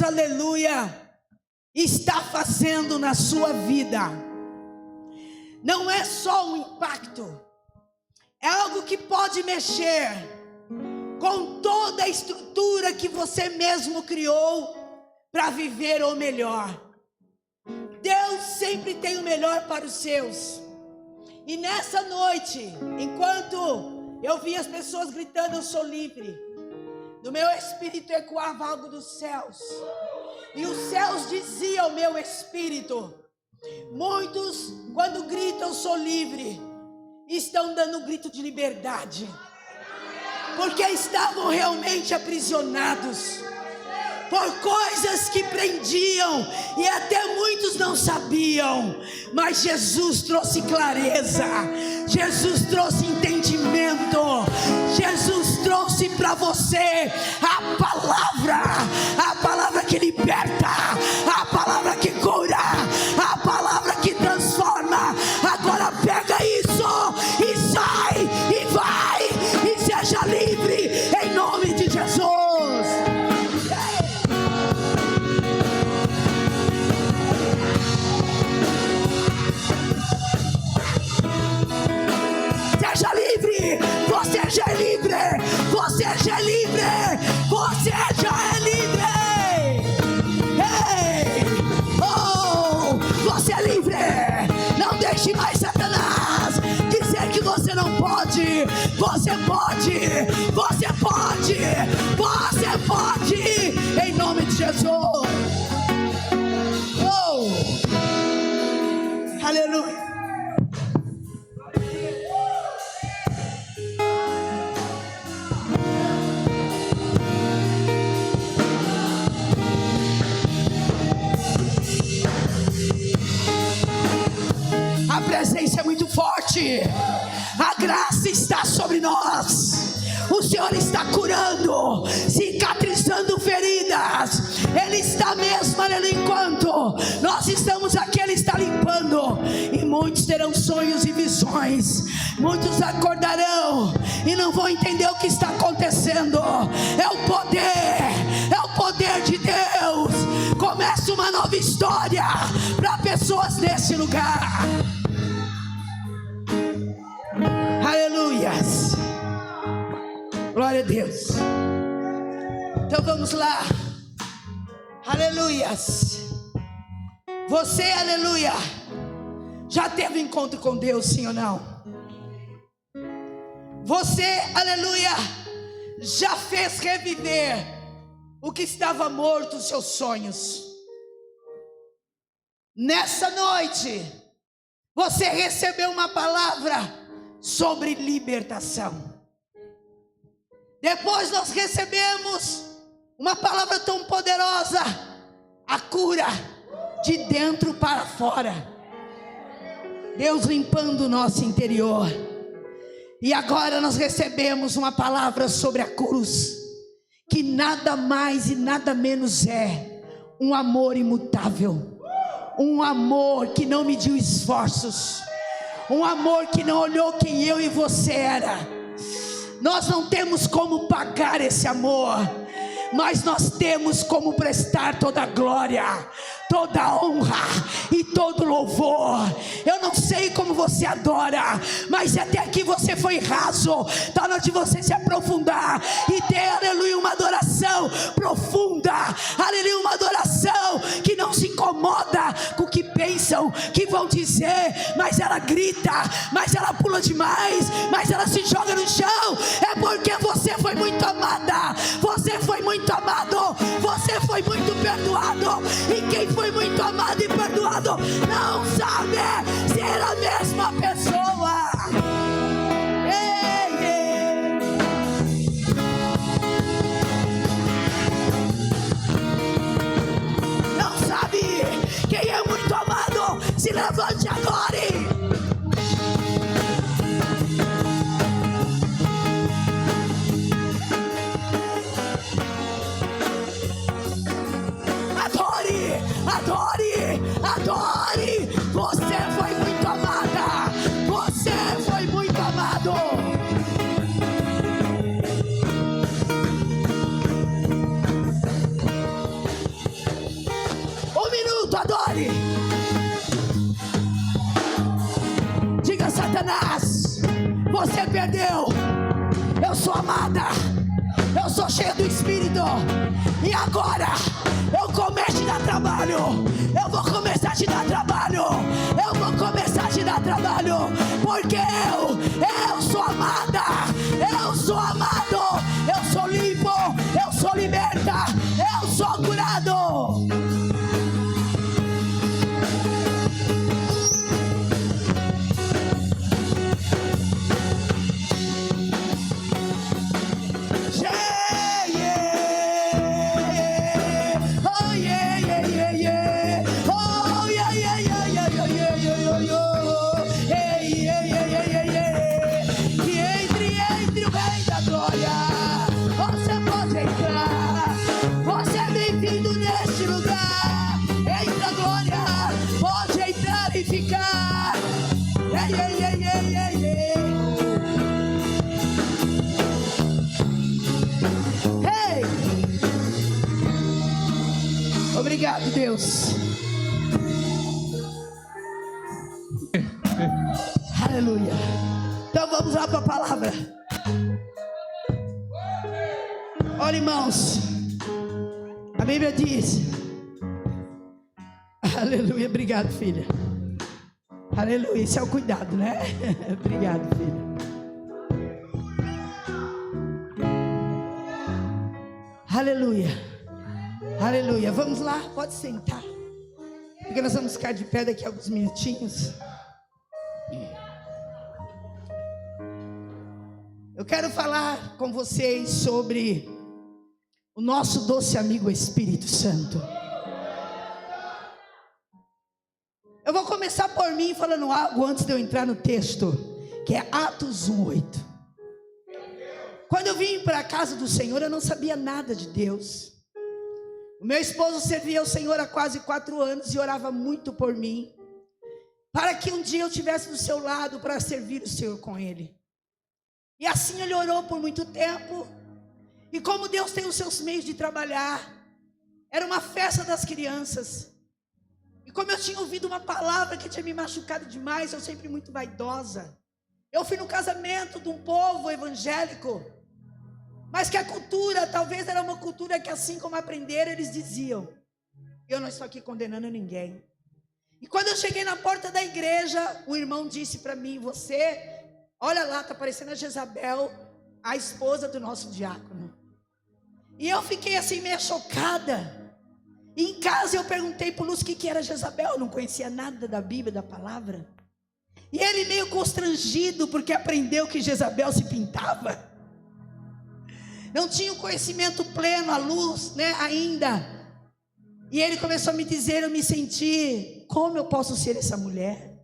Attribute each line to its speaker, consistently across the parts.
Speaker 1: aleluia, está fazendo na sua vida. Não é só um impacto, é algo que pode mexer com toda a estrutura que você mesmo criou para viver o melhor. Deus sempre tem o melhor para os seus. E nessa noite, enquanto eu vi as pessoas gritando, eu sou livre, no meu espírito ecoava algo dos céus. E os céus diziam ao meu espírito: muitos, quando gritam, eu sou livre, estão dando um grito de liberdade, porque estavam realmente aprisionados por coisas que prendiam, e até muitos não sabiam, mas Jesus trouxe clareza, Jesus trouxe entendimento, Jesus trouxe para você a palavra que liberta, a palavra que cura, a palavra que transforma. Agora pega isso e sai, e vai, e seja livre, em nome de Jesus. Você já é livre, você já é livre, você já é livre. Ei, oh, você é livre. Não deixe mais Satanás dizer que você não pode. Você pode, você pode, você pode, em nome de Jesus. Oh, aleluia. A presença é muito forte, a graça está sobre nós, o Senhor está curando, cicatrizando feridas, Ele está mesmo, enquanto nós estamos aqui, Ele está limpando, e muitos terão sonhos e visões, muitos acordarão e não vão entender o que está acontecendo. É o poder de Deus. Começa uma nova história para pessoas nesse lugar. Aleluias, glória a Deus. Então vamos lá, aleluias. Você, aleluia, já teve encontro com Deus, sim ou não? Você, aleluia, já fez reviver o que estava morto, os seus sonhos. Nessa noite, você recebeu uma palavra sobre libertação. Depois nós recebemos uma palavra tão poderosa, a cura de dentro para fora. Deus limpando o nosso interior. E agora nós recebemos uma palavra sobre a cruz, que nada mais e nada menos é um amor imutável, um amor que não mediu esforços, um amor que não olhou quem eu e você era. Nós não temos como pagar esse amor, mas nós temos como prestar toda a glória, toda a honra e todo louvor. Eu não sei como você adora, mas até aqui você foi raso. Está na hora de você se aprofundar e ter, aleluia, uma adoração profunda, aleluia, uma adoração que não se incomoda com o que pensam, que vão dizer, mas ela grita, mas ela pula demais, mas ela se joga no chão. É porque você foi muito amada, você foi muito amado, você foi muito perdoado. E quem foi muito amado e perdoado não sabe ser a mesma pessoa. Ei, ei. Não sabe quem é muito amado? Se levante agora. Adore, adore. Você foi muito amada, você foi muito amado. adore. Diga: Satanás, você perdeu. Eu sou amada, eu sou cheia do Espírito, e agora eu começo a te dar trabalho. Eu vou começar a te dar trabalho. Eu vou começar a te dar trabalho, porque eu sou amada, eu sou amado, eu sou limpo, eu sou liberta, eu sou curado. Obrigado, Deus. Aleluia. Então vamos lá para a palavra. Olha, irmãos, a Bíblia diz, aleluia. Obrigado, filha. Aleluia. Isso é o cuidado, né? Obrigado, filha. Aleluia. Aleluia. Vamos lá, pode sentar, porque nós vamos ficar de pé daqui a alguns minutinhos. Eu quero falar com vocês sobre o nosso doce amigo Espírito Santo. Eu vou começar por mim falando algo antes de eu entrar no texto, que é Atos 1:8. Quando eu vim para a casa do Senhor, eu não sabia nada de Deus. O meu esposo servia ao Senhor há quase 4 anos e orava muito por mim, para que um dia eu estivesse do seu lado para servir o Senhor com ele. E assim ele orou por muito tempo. E como Deus tem os seus meios de trabalhar, era uma festa das crianças. E como eu tinha ouvido uma palavra que tinha me machucado demais, eu sempre muito vaidosa, eu fui no casamento de um povo evangélico, mas que a cultura, talvez era uma cultura que, assim como aprenderam, eles diziam: eu não estou aqui condenando ninguém. E quando eu cheguei na porta da igreja, o irmão disse para mim: você, olha lá, está parecendo a Jezabel, a esposa do nosso diácono. E eu fiquei assim meio chocada. E em casa eu perguntei para o Lúcio o que era Jezabel. Eu não conhecia nada da Bíblia, da palavra. E ele meio constrangido, porque aprendeu que Jezabel se pintava. Não tinha o conhecimento pleno, a luz, né, ainda. E ele começou a me dizer, eu me senti, como eu posso ser essa mulher?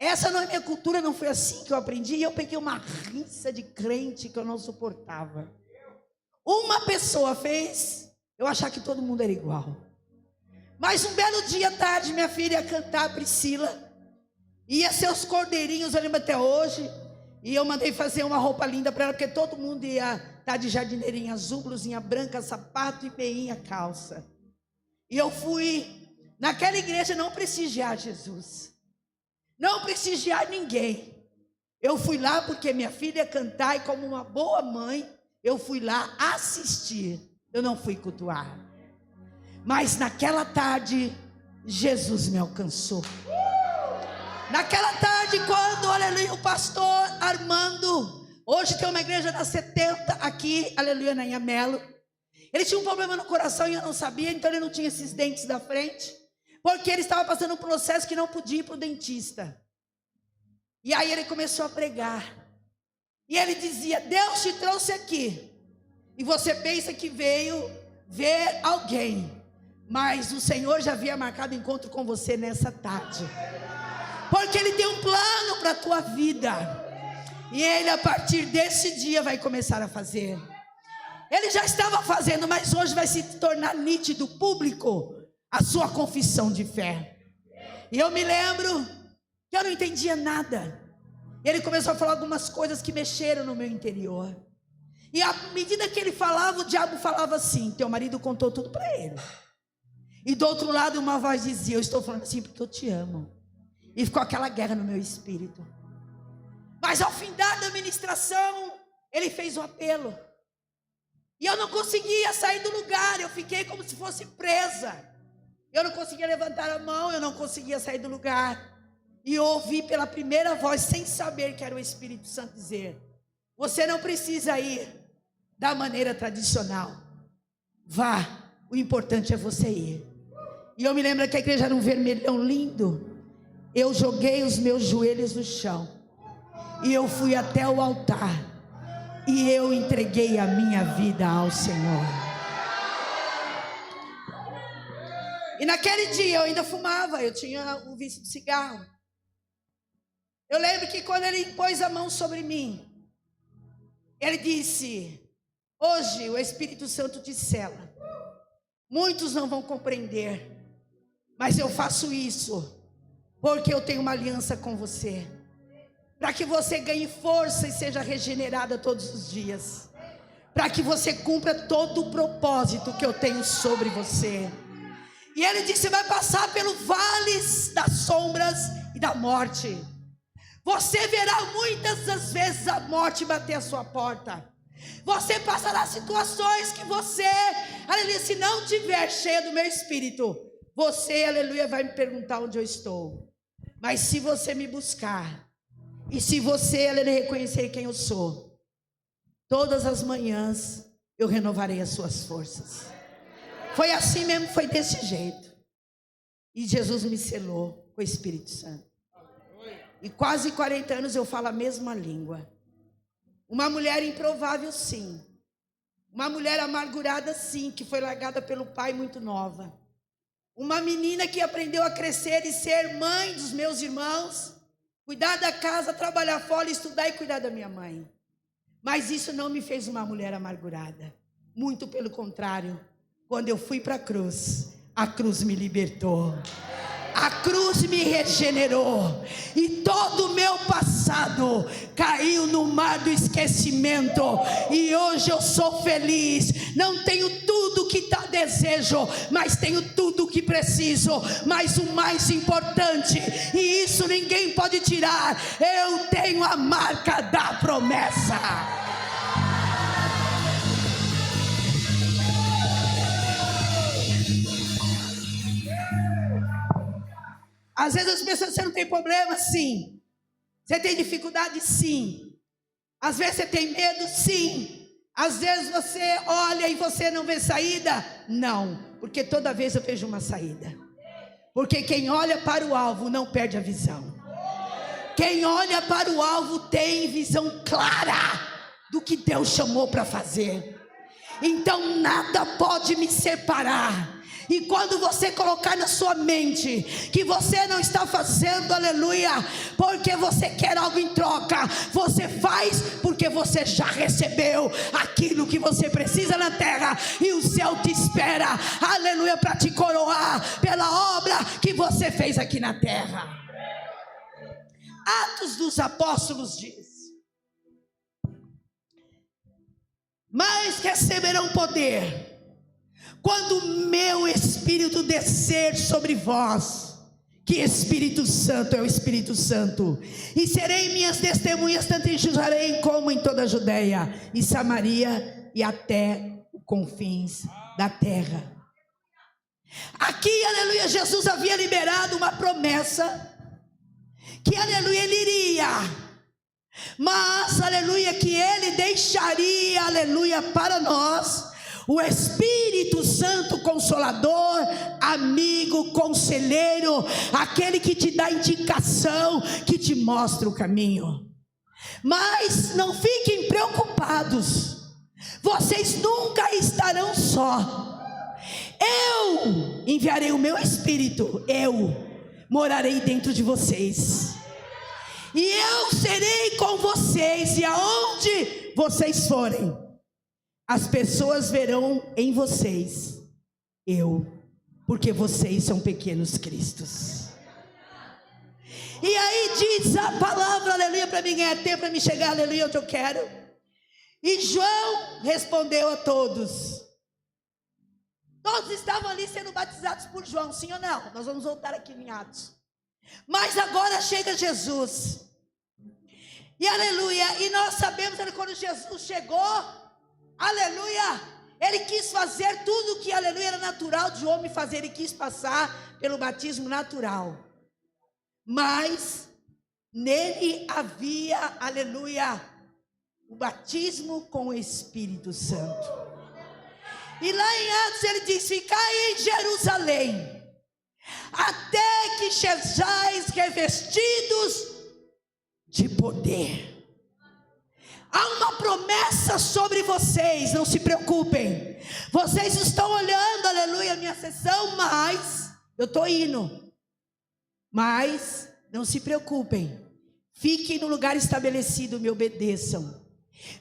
Speaker 1: Essa não é minha cultura, não foi assim que eu aprendi. E eu peguei uma rinça de crente que eu não suportava. Uma pessoa fez eu achar que todo mundo era igual. Mas um belo dia à tarde, minha filha ia cantar, a Priscila, ia ser os cordeirinhos, eu lembro até hoje. E eu mandei fazer uma roupa linda para ela, porque todo mundo ia estar de jardineirinha azul, blusinha branca, sapato e meinha calça. E eu fui naquela igreja não prestigiar Jesus, não prestigiar ninguém. Eu fui lá porque minha filha ia cantar, e como uma boa mãe, eu fui lá assistir. Eu não fui cultuar. Mas naquela tarde, Jesus me alcançou. Naquela tarde, quando, aleluia, o pastor Armando, hoje tem uma igreja das 70 aqui, aleluia, na Inhamelo. Ele tinha um problema no coração e eu não sabia, então ele não tinha esses dentes da frente, porque ele estava passando um processo que não podia ir para o dentista. E aí ele começou a pregar. E ele dizia: Deus te trouxe aqui, e você pensa que veio ver alguém, mas o Senhor já havia marcado encontro com você nessa tarde. Porque Ele tem um plano para a tua vida. E Ele, a partir desse dia, vai começar a fazer. Ele já estava fazendo, mas hoje vai se tornar nítido, público, a sua confissão de fé. E eu me lembro que eu não entendia nada. Ele começou a falar algumas coisas que mexeram no meu interior. E à medida que ele falava, o diabo falava assim: teu marido contou tudo para ele. E do outro lado uma voz dizia: eu estou falando assim porque eu te amo. E ficou aquela guerra no meu espírito. Mas ao fim da ministração, ele fez um apelo. E eu não conseguia sair do lugar, eu fiquei como se fosse presa. Eu não conseguia levantar a mão, eu não conseguia sair do lugar. E eu ouvi pela primeira voz, sem saber que era o Espírito Santo, dizer: você não precisa ir da maneira tradicional. Vá, o importante é você ir. E eu me lembro que a igreja era um vermelhão lindo. Eu joguei os meus joelhos no chão. E eu fui até o altar. E eu entreguei a minha vida ao Senhor. E naquele dia eu ainda fumava. Eu tinha um vício de cigarro. Eu lembro que quando ele pôs a mão sobre mim, ele disse: hoje o Espírito Santo te sela. Muitos não vão compreender, mas eu faço isso porque eu tenho uma aliança com você, para que você ganhe força e seja regenerada todos os dias, para que você cumpra todo o propósito que eu tenho sobre você. E ele disse: vai passar pelo vale das sombras e da morte. Você verá muitas das vezes a morte bater a sua porta. Você passará situações que você, aleluia, se não tiver cheia do meu espírito, você, aleluia, vai me perguntar onde eu estou. Mas se você me buscar, e se você, aleluia, reconhecer quem eu sou, todas as manhãs eu renovarei as suas forças. Foi assim mesmo, foi desse jeito. E Jesus me selou com o Espírito Santo. E quase 40 anos eu falo a mesma língua. Uma mulher improvável, sim. Uma mulher amargurada, sim, que foi largada pelo pai muito nova. Uma menina que aprendeu a crescer e ser mãe dos meus irmãos, cuidar da casa, trabalhar fora, estudar e cuidar da minha mãe. Mas isso não me fez uma mulher amargurada. Muito pelo contrário. Quando eu fui para a cruz me libertou. A cruz me regenerou. E todo o meu passado caiu no mar do esquecimento. E hoje eu sou feliz. Não tenho tudo que desejo, mas tenho tudo o que preciso. Mas o mais importante, e isso ninguém pode tirar, eu tenho a marca da promessa. Às vezes as pessoas: você não tem problema? Sim. Você tem dificuldade? Sim. Às vezes você tem medo? Sim. Às vezes você olha e você não vê saída? Não, porque toda vez eu vejo uma saída. Porque quem olha para o alvo não perde a visão. Quem olha para o alvo tem visão clara do que Deus chamou para fazer. Então nada pode me separar. E quando você colocar na sua mente que você não está fazendo, aleluia, porque você quer algo em troca, você faz porque você já recebeu aquilo que você precisa na terra, e o céu te espera, aleluia, para te coroar pela obra que você fez aqui na terra. Atos dos Apóstolos diz: mas receberão poder quando o meu Espírito descer sobre vós. Que Espírito Santo é o Espírito Santo. E serei minhas testemunhas tanto em Jerusalém como em toda a Judeia e Samaria e até os confins da terra. Aqui, aleluia, Jesus havia liberado uma promessa que, aleluia, ele iria, mas, aleluia, que ele deixaria, aleluia, para nós o Espírito Santo Consolador, amigo, conselheiro, aquele que te dá indicação, que te mostra o caminho. Mas não fiquem preocupados, vocês nunca estarão só. Eu enviarei o meu Espírito, eu morarei dentro de vocês, e eu serei com vocês, e aonde vocês forem, as pessoas verão em vocês porque vocês são pequenos cristos. E aí diz a palavra, aleluia, para mim ganhar tempo, para me chegar, aleluia, onde eu quero. E João respondeu a todos: Todos estavam ali sendo batizados por João, sim ou não? Nós vamos voltar aqui em Atos. Mas agora chega Jesus. E aleluia, e nós sabemos que quando Jesus chegou, aleluia, ele quis fazer tudo que, aleluia, era natural de homem fazer. Ele quis passar pelo batismo natural. Mas nele havia, aleluia, o batismo com o Espírito Santo. E lá em Atos ele diz: ficai em Jerusalém, até que sejais revestidos de poder. Há uma promessa sobre vocês, não se preocupem. Vocês estão olhando, aleluia, a minha sessão, mas eu estou indo. Mas não se preocupem. Fiquem no lugar estabelecido, me obedeçam.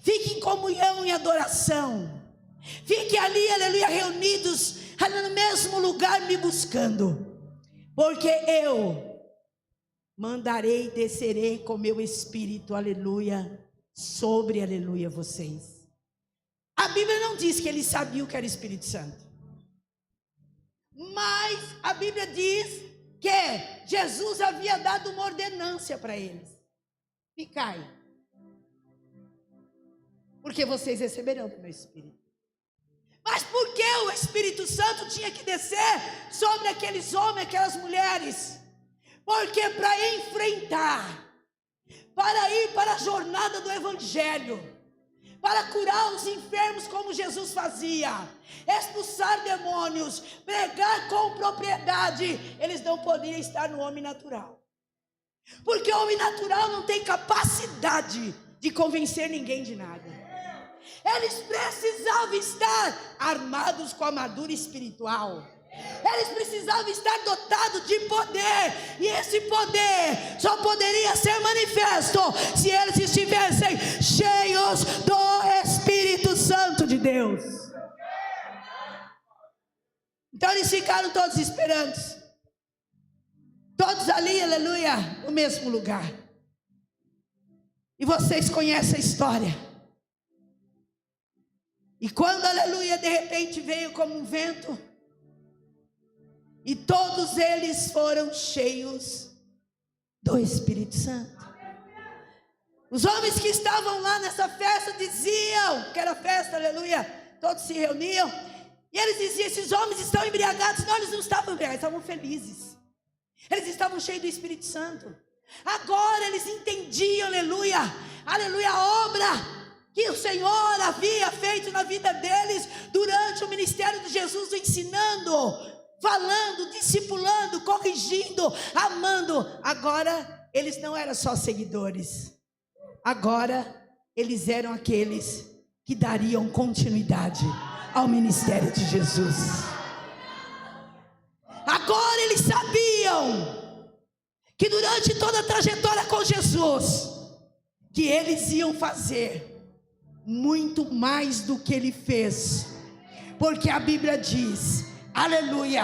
Speaker 1: Fiquem em comunhão e adoração. Fiquem ali, aleluia, reunidos no mesmo lugar me buscando. Porque eu mandarei, descerei com meu Espírito, aleluia, sobre, aleluia, vocês. A Bíblia não diz que eles sabiam que era Espírito Santo. Mas a Bíblia diz que Jesus havia dado uma ordenância para eles. Ficai, porque vocês receberão do meu Espírito. Mas por que o Espírito Santo tinha que descer sobre aqueles homens, aquelas mulheres? Porque para enfrentar, para ir para a jornada do Evangelho, para curar os enfermos como Jesus fazia, expulsar demônios, pregar com propriedade, eles não podiam estar no homem natural. Porque o homem natural não tem capacidade de convencer ninguém de nada. Eles precisavam estar armados com a armadura espiritual. Eles precisavam estar dotados de poder. E esse poder só poderia ser manifesto se eles estivessem cheios do Espírito Santo de Deus. Então eles ficaram todos esperando. Todos ali, aleluia, no mesmo lugar. E vocês conhecem a história. E quando, aleluia, de repente veio como um vento, e todos eles foram cheios do Espírito Santo. Os homens que estavam lá nessa festa diziam, que era festa, aleluia, todos se reuniam, e eles diziam: esses homens estão embriagados. Não, eles não estavam embriagados, estavam felizes. Eles estavam cheios do Espírito Santo. Agora eles entendiam, aleluia, aleluia, a obra que o Senhor havia feito na vida deles durante o ministério de Jesus, ensinando, falando, discipulando, corrigindo, amando. Agora eles não eram só seguidores, agora eles eram aqueles que dariam continuidade ao ministério de Jesus. Agora eles sabiam que durante toda a trajetória com Jesus, que eles iam fazer muito mais do que ele fez, porque a Bíblia diz, aleluia,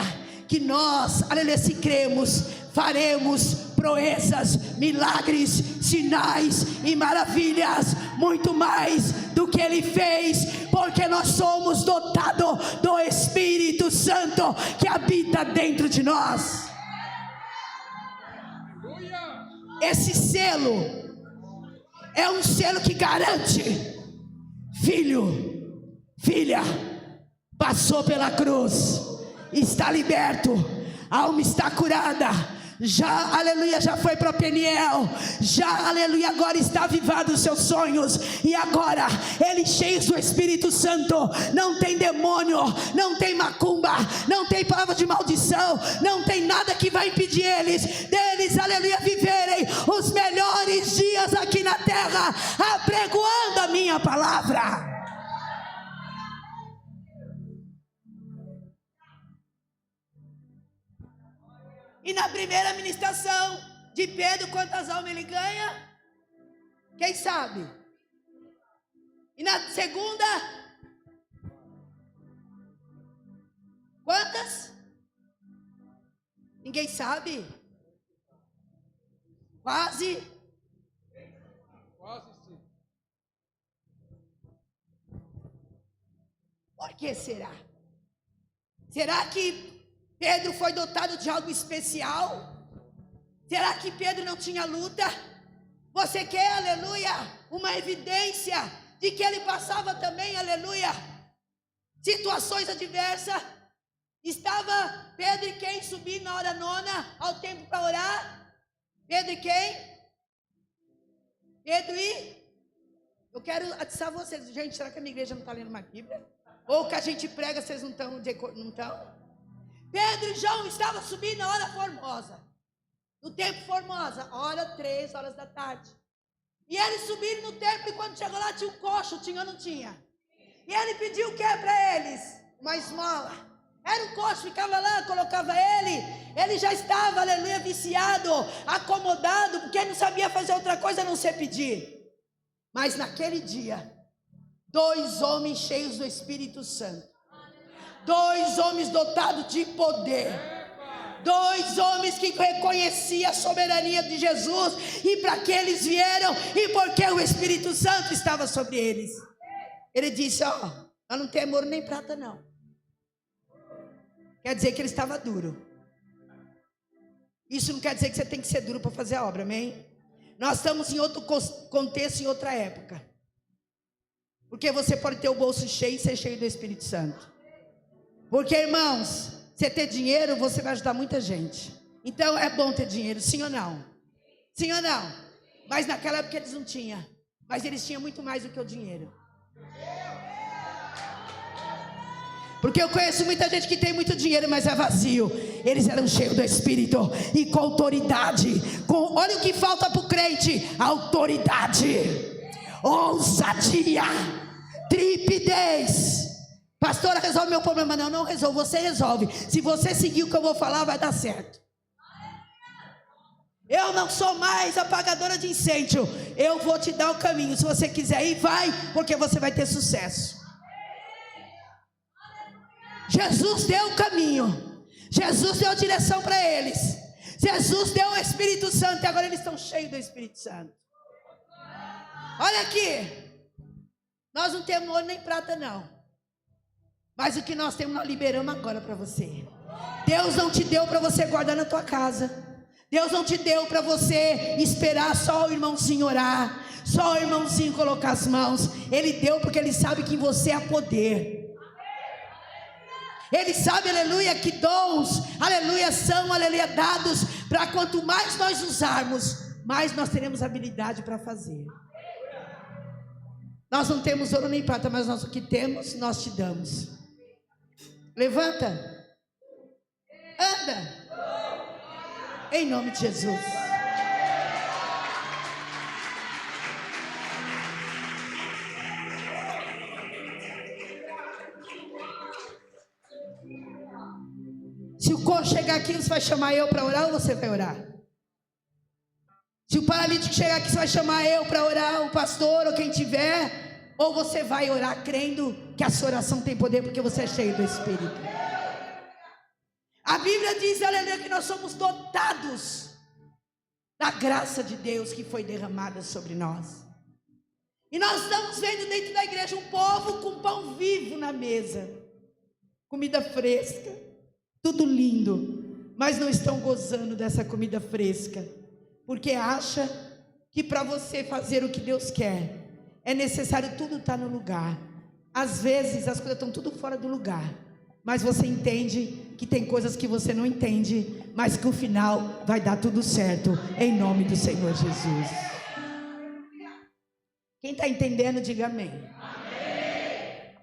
Speaker 1: que nós, aleluia, se cremos, faremos proezas, milagres, sinais e maravilhas, muito mais do que ele fez, porque nós somos dotados do Espírito Santo que habita dentro de nós. Esse selo é um selo que garante: filho, filha, passou pela cruz, está liberto, a alma está curada, já, aleluia, já foi para Peniel, já, aleluia, agora está avivado os seus sonhos, e agora, eles cheios do Espírito Santo, não tem demônio, não tem macumba, não tem palavra de maldição, não tem nada que vai impedir deles, aleluia, viverem os melhores dias aqui na terra, apregoando a minha palavra. E na primeira ministração de Pedro, quantas almas ele ganha? Quem sabe? E na segunda, quantas? Ninguém sabe? Quase?
Speaker 2: Quase sim.
Speaker 1: Por que será? Será que Pedro foi dotado de algo especial? Será que Pedro não tinha luta? Você quer, aleluia, uma evidência de que ele passava também, aleluia, situações adversas? Estava Pedro e quem subir na hora nona ao templo para orar? Pedro e quem? Pedro e... Eu quero atiçar vocês. Gente, será que a minha igreja não está lendo uma Bíblia? Ou que a gente prega, vocês não estão? Não estão? Pedro e João estavam subindo na hora formosa. No tempo formosa, hora 3 horas da tarde. E eles subiram no templo e quando chegou lá tinha um coxo, tinha ou não tinha? E ele pediu o que para eles? Uma esmola. Era um coxo, ficava lá, colocava ele já estava, aleluia, viciado, acomodado, porque ele não sabia fazer outra coisa a não ser pedir. Mas naquele dia, 2 homens cheios do Espírito Santo, 2 homens dotados de poder, 2 homens que reconheciam a soberania de Jesus, e para que eles vieram, e porque o Espírito Santo estava sobre eles. Ele disse, nós não temos ouro nem prata não. Quer dizer que ele estava duro. Isso não quer dizer que você tem que ser duro para fazer a obra, amém? Nós estamos em outro contexto, em outra época. Porque você pode ter o bolso cheio e ser cheio do Espírito Santo. Porque, irmãos, você ter dinheiro, você vai ajudar muita gente. Então é bom ter dinheiro, sim ou não? Sim ou não? Mas naquela época eles não tinham. Mas eles tinham muito mais do que o dinheiro. Porque eu conheço muita gente que tem muito dinheiro, mas é vazio. Eles eram cheios do Espírito e com autoridade. Olha o que falta para o crente: autoridade, ousadia, trepidez. Pastora, resolve meu problema. Não resolve, você resolve. Se você seguir o que eu vou falar, vai dar certo. Eu não sou mais apagadora de incêndio. Eu vou te dar o caminho. Se você quiser ir, vai, porque você vai ter sucesso. Jesus deu o caminho, Jesus deu direção para eles, Jesus deu o Espírito Santo, e agora eles estão cheios do Espírito Santo. Olha aqui, nós não temos ouro nem prata não, mas o que nós temos nós liberamos agora para você. Deus não te deu para você guardar na tua casa, Deus não te deu para você esperar só o irmãozinho orar, só o irmãozinho colocar as mãos. Ele deu porque Ele sabe que em você há poder. Ele sabe, aleluia, que dons, aleluia, são, aleluia, dados para quanto mais nós usarmos, mais nós teremos habilidade para fazer. Nós não temos ouro nem prata, mas nós o que temos, nós te damos. Levanta, anda, em nome de Jesus. Se o coxo chegar aqui, você vai chamar eu para orar ou você vai orar? Se o paralítico chegar aqui, você vai chamar eu para orar, o pastor ou quem tiver? Ou você vai orar crendo que a sua oração tem poder porque você é cheio do Espírito? A Bíblia diz, aleluia, que nós somos dotados da graça de Deus que foi derramada sobre nós. E nós estamos vendo dentro da igreja um povo com pão vivo na mesa, comida fresca, tudo lindo, mas não estão gozando dessa comida fresca, porque acha que para você fazer o que Deus quer, é necessário tudo estar no lugar. Às vezes as coisas estão tudo fora do lugar, mas você entende que tem coisas que você não entende, mas que no final vai dar tudo certo, em nome do Senhor Jesus. Quem está entendendo, diga amém. Amém.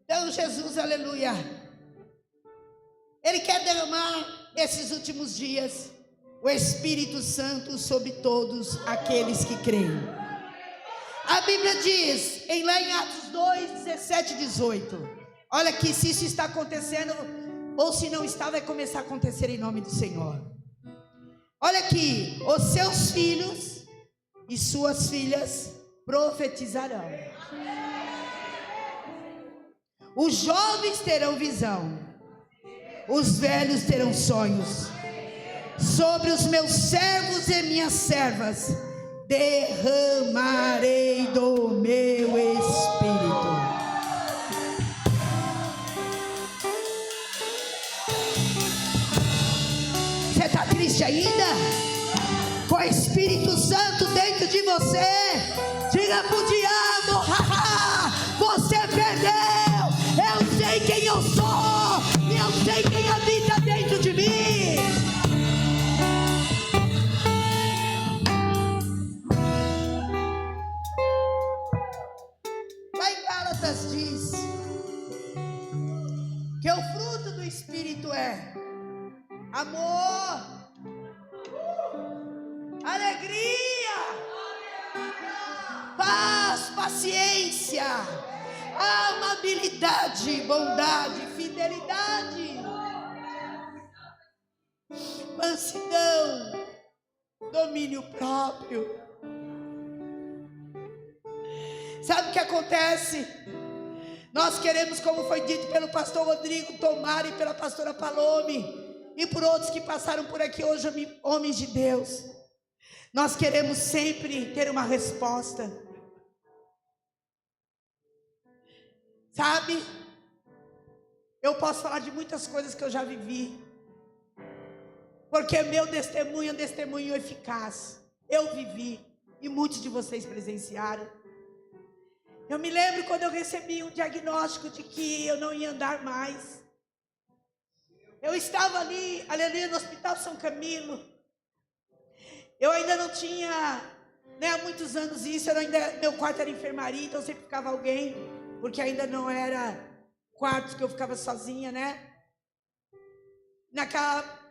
Speaker 1: Então Jesus, aleluia, Ele quer derramar esses últimos dias o Espírito Santo sobre todos aqueles que creem. A Bíblia diz, lá em Atos 2, 17 e 18, olha aqui, se isso está acontecendo, ou se não está, vai começar a acontecer em nome do Senhor. Olha aqui, os seus filhos e suas filhas profetizarão, os jovens terão visão, os velhos terão sonhos. Sobre os meus servos e minhas servas derramarei do meu Espírito. triste ainda? Com o Espírito Santo dentro de você, diga pro diabo: haha, você perdeu. Eu sei quem eu sou, e eu sei quem habita dentro de mim. Lá em Gálatas diz que o fruto do Espírito é amor, alegria, paz, paciência, amabilidade, bondade, fidelidade, mansidão, domínio próprio. Sabe o que acontece? Nós queremos, como foi dito pelo pastor Rodrigo Tomar e pela pastora Palome, e por outros que passaram por aqui hoje, homens de Deus, nós queremos sempre ter uma resposta. Sabe, eu posso falar de muitas coisas que eu já vivi, porque meu testemunho é um testemunho eficaz. Eu vivi, e muitos de vocês presenciaram. Eu me lembro quando eu recebi um diagnóstico de que eu não ia andar mais. Eu estava ali, aleluia, no Hospital São Camilo. Eu ainda não tinha, há muitos anos isso, meu quarto era enfermaria, então sempre ficava alguém, porque ainda não era quartos que eu ficava sozinha,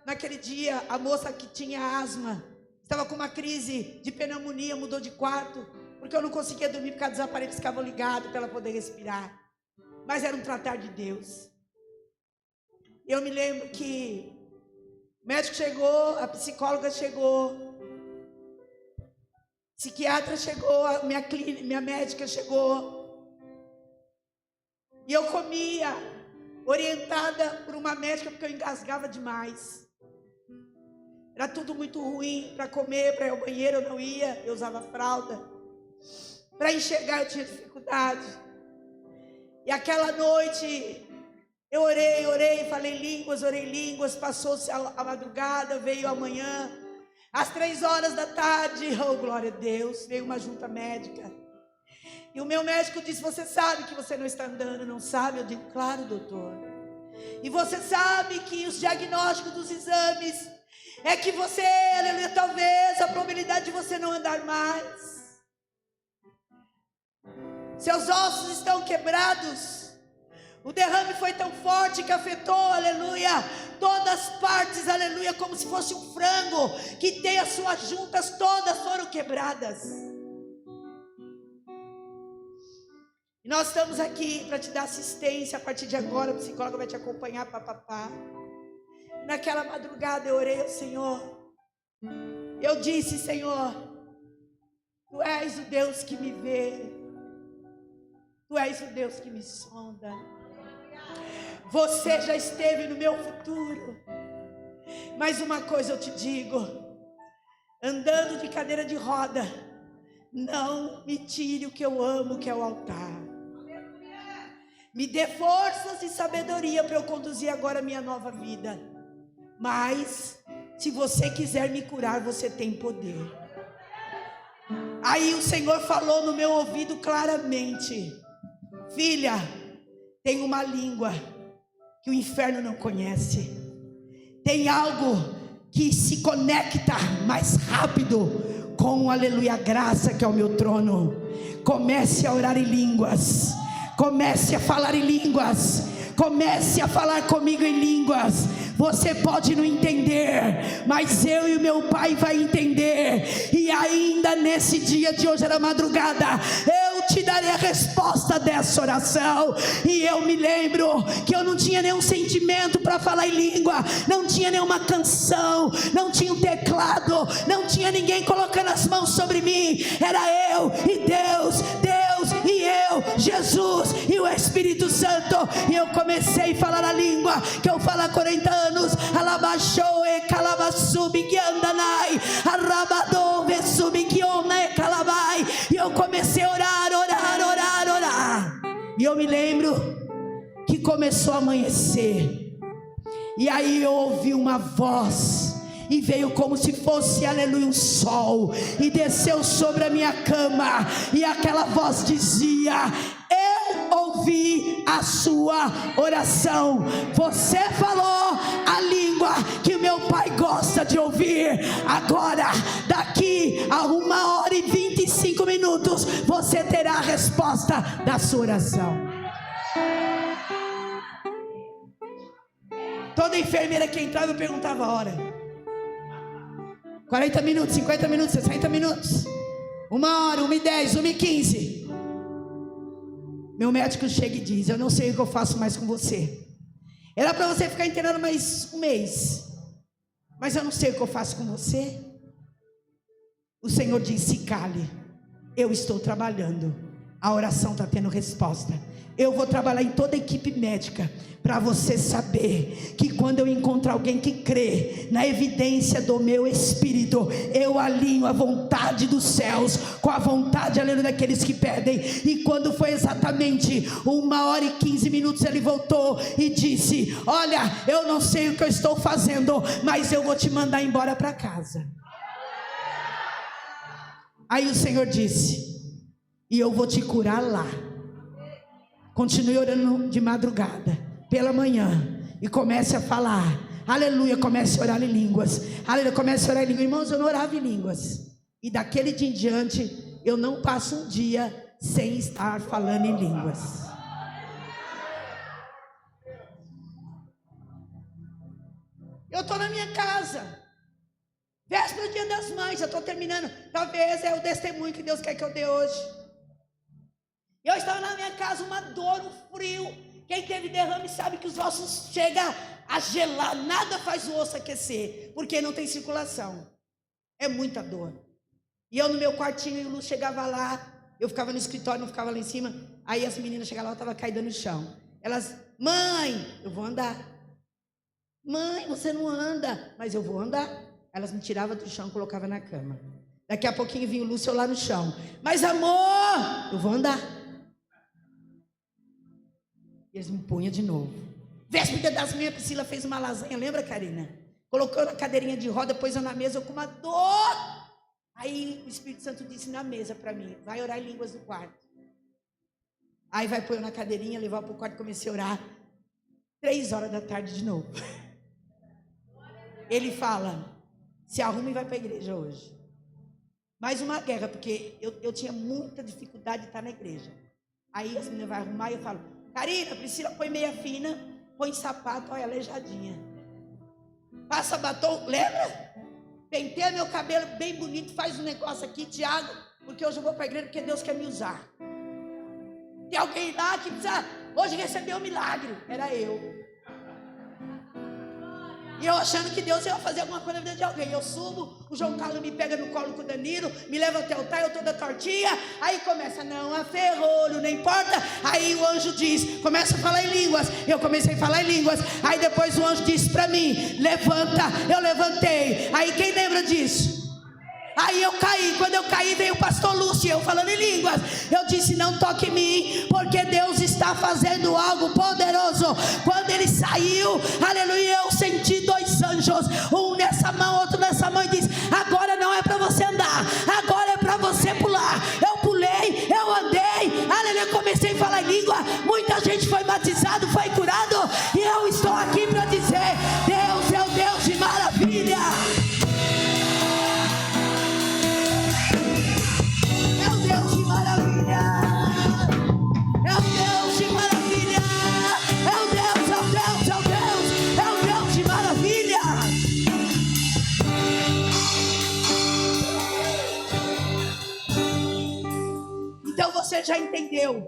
Speaker 1: Naquele dia, a moça que tinha asma, estava com uma crise de pneumonia, mudou de quarto, porque eu não conseguia dormir por causa dos aparelhos que ficavam ligados para ela poder respirar. Mas era um tratar de Deus. Eu me lembro que o médico chegou, a psicóloga chegou, o psiquiatra chegou, a minha médica chegou. E eu comia, orientada por uma médica, porque eu engasgava demais. Era tudo muito ruim para comer, para ir ao banheiro eu não ia, eu usava fralda. Para enxergar eu tinha dificuldade. E aquela noite eu orei, falei línguas, orei línguas. Passou-se a madrugada, veio a manhã. Às 3 horas da tarde, oh glória a Deus, veio uma junta médica. E o meu médico disse: você sabe que você não está andando, não sabe? Eu digo: claro, doutor. E você sabe que os diagnósticos dos exames é que você, talvez a probabilidade de você não andar mais. Seus ossos estão quebrados. O derrame foi tão forte que afetou, aleluia, todas as partes, aleluia, como se fosse um frango que tem as suas juntas, todas foram quebradas. E nós estamos aqui para te dar assistência. A partir de agora, o psicólogo vai te acompanhar, papapá. Naquela madrugada eu orei ao Senhor. Eu disse: Senhor, Tu és o Deus que me vê. Tu és o Deus que me sonda. Você já esteve no meu futuro. Mas uma coisa eu te digo: andando de cadeira de roda, não me tire o que eu amo, que é o altar. Me dê forças e sabedoria para eu conduzir agora a minha nova vida. Mas, se você quiser me curar, você tem poder. Aí o Senhor falou no meu ouvido claramente: filha, tem uma língua que o inferno não conhece. Tem algo que se conecta mais rápido com, aleluia, a graça que é o meu trono. Comece a orar em línguas. Comece a falar em línguas. Comece a falar comigo em línguas. Você pode não entender, mas eu e o meu Pai vai entender. E ainda nesse dia de hoje, era madrugada, eu te darei a resposta dessa oração. E eu me lembro que eu não tinha nenhum sentimento para falar em língua, não tinha nenhuma canção, não tinha um teclado, não tinha ninguém colocando as mãos sobre mim. Era eu e Deus e eu, Jesus e o Espírito Santo. E eu comecei a falar a língua que eu falo há 40 anos. Alabaxoe calabasubi que andanai, arrabadou vesubi que one calabai. E eu comecei a orar. E eu me lembro que começou a amanhecer. E aí eu ouvi uma voz e veio como se fosse, aleluia, um sol, e desceu sobre a minha cama, e aquela voz dizia: eu ouvi a sua oração. Você falou a língua que o meu Pai gosta de ouvir. Agora, daqui a 1h25 minutos, você terá a resposta da sua oração. Toda enfermeira que entrava eu perguntava a hora. 40 minutos, 50 minutos, 60 minutos, 1h, 1h10, 1h15. Meu médico chega e diz: eu não sei o que eu faço mais com você. Era para você ficar internado mais um mês, mas eu não sei o que eu faço com você. O Senhor disse: cale, eu estou trabalhando. A oração está tendo resposta. Eu vou trabalhar em toda a equipe médica, para você saber que quando eu encontrar alguém que crê na evidência do meu Espírito, eu alinho a vontade dos céus com a vontade, aleluia, daqueles que pedem. E quando foi exatamente 1h15, ele voltou e disse: olha, eu não sei o que eu estou fazendo, mas eu vou te mandar embora para casa. Aí o Senhor disse: e eu vou te curar lá. Continue orando de madrugada, pela manhã, e comece a falar, aleluia, comece a orar em línguas, aleluia, comece a orar em línguas. Irmãos, eu não orava em línguas, e daquele dia em diante, eu não passo um dia sem estar falando em línguas. Eu estou na minha casa, véspera do Dia das Mães, já estou terminando, talvez é o testemunho que Deus quer que eu dê hoje. Eu estava na minha casa, uma dor, um frio. Quem teve derrame sabe que os ossos chegam a gelar. Nada faz o osso aquecer, porque não tem circulação. É muita dor. E eu no meu quartinho, e o Lu chegava lá. Eu ficava no escritório, não ficava lá em cima. Aí as meninas chegavam lá, eu estava caída no chão. Elas: mãe, eu vou andar. Mãe, você não anda. Mas eu vou andar. Elas me tiravam do chão e colocavam na cama. Daqui a pouquinho vinha o Lúcio lá no chão. Mas amor, eu vou andar. Eles me punham de novo. Véspera das Mães, a Priscila fez uma lasanha, lembra, Karina? Colocou na cadeirinha de roda, pôs eu na mesa, eu com uma dor. Aí o Espírito Santo disse na mesa para mim: vai orar em línguas no quarto. Aí vai pôr eu na cadeirinha, levar para o quarto, comecei a orar. 3h da tarde de novo. Ele fala: se arruma e vai para a igreja hoje. Mais uma guerra, porque eu tinha muita dificuldade de estar na igreja. Aí as meninas vão arrumar e eu falo: Karina, Priscila, põe meia fina, põe sapato, olha, aleijadinha. Passa batom, lembra? Penteia meu cabelo bem bonito, faz um negócio aqui, Tiago, porque hoje eu vou para a igreja, porque Deus quer me usar. Tem alguém lá que precisa, hoje recebeu um milagre, era eu. E eu achando que Deus ia fazer alguma coisa na vida de alguém. Eu subo, o João Carlos me pega no colo com o Danilo, me leva até o altar, eu toda tortinha. Aí começa: não há ferrolho, não importa. Aí o anjo diz, começa a falar em línguas. Eu comecei a falar em línguas. Aí depois o anjo disse para mim: levanta. Eu levantei. Aí quem lembra disso? Aí eu caí, quando eu caí veio o pastor Lúcio, eu falando em línguas. Eu disse: não toque em mim, porque Deus está fazendo algo poderoso. Quando ele saiu, aleluia, eu senti 2 anjos, um nessa mão, outro nessa mão, e disse: agora não é para você andar, agora é para você pular. Eu pulei, eu andei, aleluia, comecei a falar em língua. Muita gente foi batizado, foi curado, e eu estou aqui para dizer: Deus é o Deus de maravilha. Você já entendeu?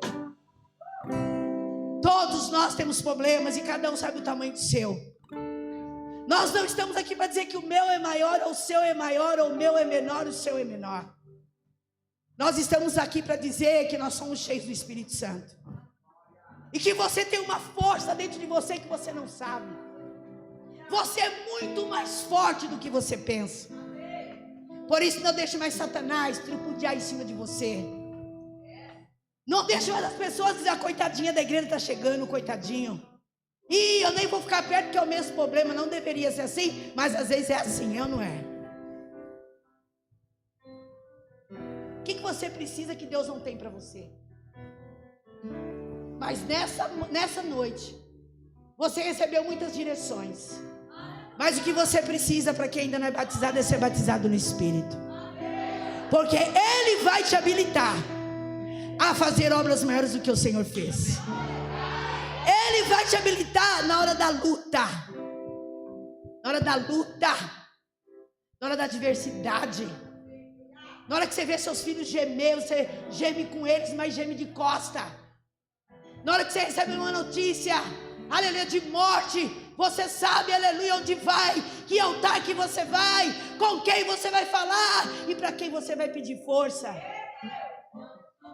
Speaker 1: Todos nós temos problemas e cada um sabe o tamanho do seu. Nós não estamos aqui para dizer que o meu é maior, ou o seu é maior, ou o meu é menor, o seu é menor. Nós estamos aqui para dizer que nós somos cheios do Espírito Santo. E que você tem uma força dentro de você que você não sabe. Você é muito mais forte do que você pensa. Por isso não deixe mais Satanás tripudiar em cima de você. Não deixe mais as pessoas dizer: a coitadinha da igreja está chegando, coitadinho. E eu nem vou ficar perto porque é o mesmo problema. Não deveria ser assim, mas às vezes é assim, eu não é. O que você precisa que Deus não tem para você? Mas nessa noite, você recebeu muitas direções. Mas o que você precisa para quem ainda não é batizado é ser batizado no Espírito. Porque Ele vai te habilitar a fazer obras maiores do que o Senhor fez. Ele vai te habilitar na hora da luta. Na hora da luta. Na hora da adversidade. Na hora que você vê seus filhos gemer, você geme com eles, mas geme de costa. Na hora que você recebe uma notícia, aleluia, de morte, você sabe, aleluia, onde vai, que altar que você vai, com quem você vai falar e para quem você vai pedir força.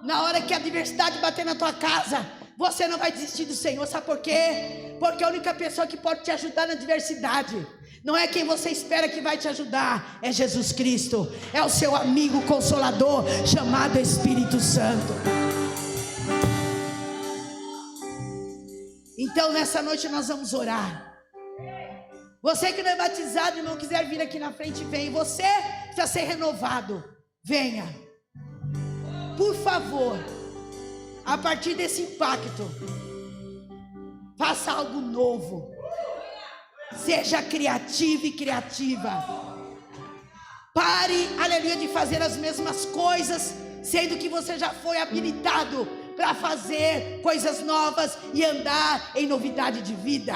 Speaker 1: Na hora que a adversidade bater na tua casa, você não vai desistir do Senhor, sabe por quê? Porque a única pessoa que pode te ajudar na adversidade não é quem você espera que vai te ajudar, é Jesus Cristo, é o seu amigo consolador chamado Espírito Santo. Então nessa noite nós vamos orar. Você que não é batizado e não quiser vir aqui na frente, vem. Você precisa ser renovado, venha. Por favor, a partir desse impacto, faça algo novo. Seja criativo e criativa. Pare, aleluia, de fazer as mesmas coisas, sendo que você já foi habilitado para fazer coisas novas e andar em novidade de vida.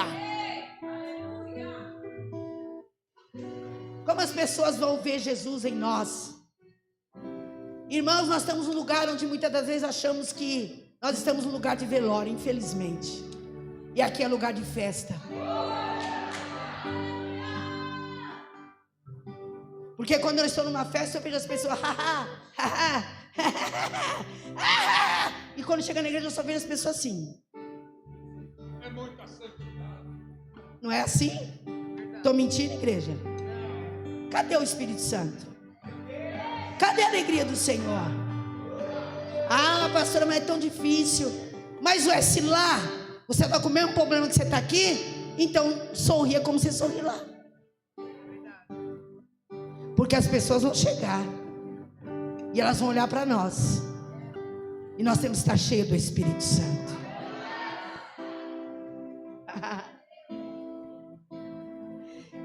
Speaker 1: Como as pessoas vão ver Jesus em nós? Irmãos, nós estamos num lugar onde muitas das vezes achamos que nós estamos num lugar de velório, infelizmente. E aqui é lugar de festa. Porque quando eu estou numa festa, eu vejo as pessoas e quando chega na igreja eu só vejo as pessoas assim. É muita santidade. Não é assim? Estou mentindo, igreja? Cadê o Espírito Santo? Cadê a alegria do Senhor? Ah, pastora, mas é tão difícil. Mas se lá você está com o mesmo problema que você está aqui, então sorria como você sorri lá. Porque as pessoas vão chegar e elas vão olhar para nós. E nós temos que estar cheios do Espírito Santo.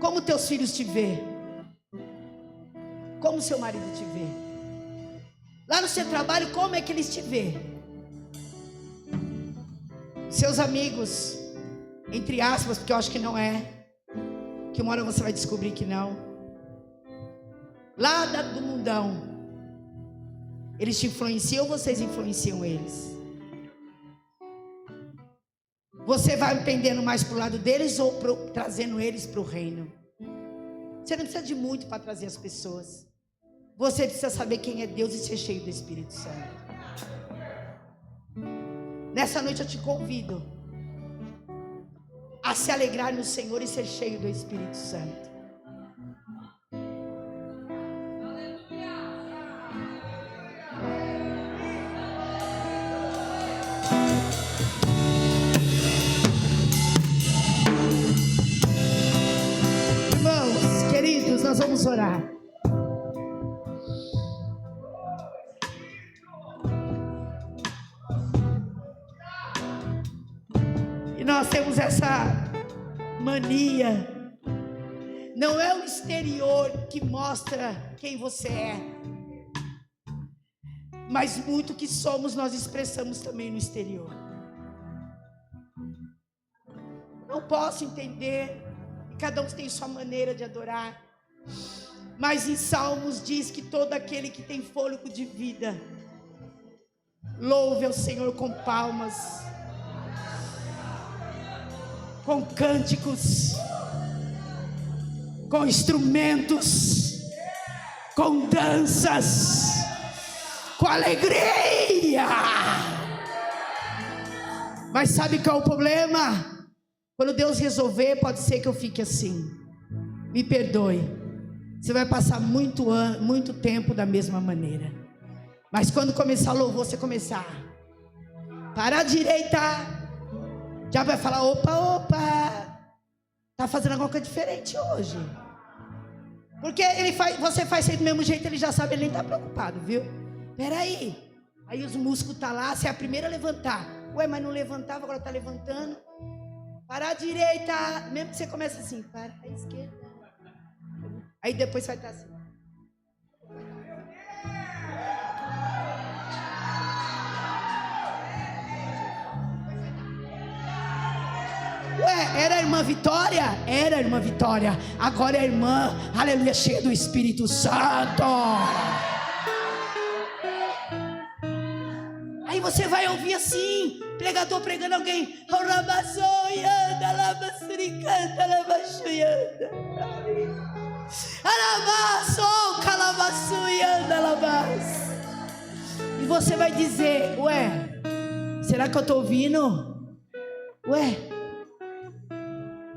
Speaker 1: Como teus filhos te vê? Como seu marido te vê? Lá no seu trabalho, como é que eles te vê? Seus amigos, entre aspas, porque eu acho que não é, que uma hora você vai descobrir que não. Lá do mundão, eles te influenciam ou vocês influenciam eles? Você vai pendendo mais para o lado deles ou trazendo eles para o reino? Você não precisa de muito para trazer as pessoas. Você precisa saber quem é Deus e ser cheio do Espírito Santo. Nessa noite eu te convido a se alegrar no Senhor e ser cheio do Espírito Santo. Irmãos, queridos, nós vamos orar. Nós temos essa mania. Não é o exterior que mostra quem você é, mas muito que somos nós expressamos também no exterior. Não posso entender, cada um tem sua maneira de adorar, mas em Salmos diz que todo aquele que tem fôlego de vida louve ao Senhor com palmas, com cânticos, com instrumentos, com danças, com alegria. Mas sabe qual é o problema? Quando Deus resolver, pode ser que eu fique assim. Me perdoe. Você vai passar muito tempo da mesma maneira. Mas quando começar o louvor, você começar para a direita, O diabo vai falar, opa, tá fazendo alguma coisa diferente hoje. Porque você faz sempre do mesmo jeito, ele já sabe, ele nem tá preocupado, viu? Peraí. Aí os músculos tá lá, você é a primeira a levantar. Ué, mas não levantava, agora tá levantando. Para a direita. Mesmo que você comece assim, para a esquerda. Aí depois vai estar assim. Ué, era a irmã Vitória? Era a irmã Vitória. Agora é a irmã, aleluia, cheia do Espírito Santo. Aí você vai ouvir assim, pregador pregando alguém. E você vai dizer, ué, será que eu estou ouvindo? Ué.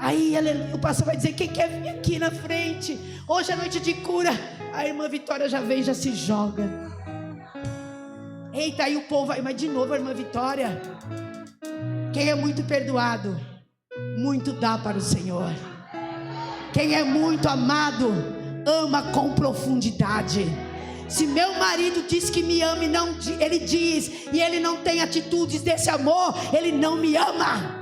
Speaker 1: Aí aleluia, o pastor vai dizer, quem quer vir aqui na frente? Hoje é noite de cura. A irmã Vitória já vem, já se joga. Eita, aí o povo vai, mas de novo a irmã Vitória. Quem é muito perdoado, muito dá para o Senhor. Quem é muito amado, ama com profundidade. Se meu marido diz que me ama e não, ele diz, e ele não tem atitudes desse amor, ele não me ama.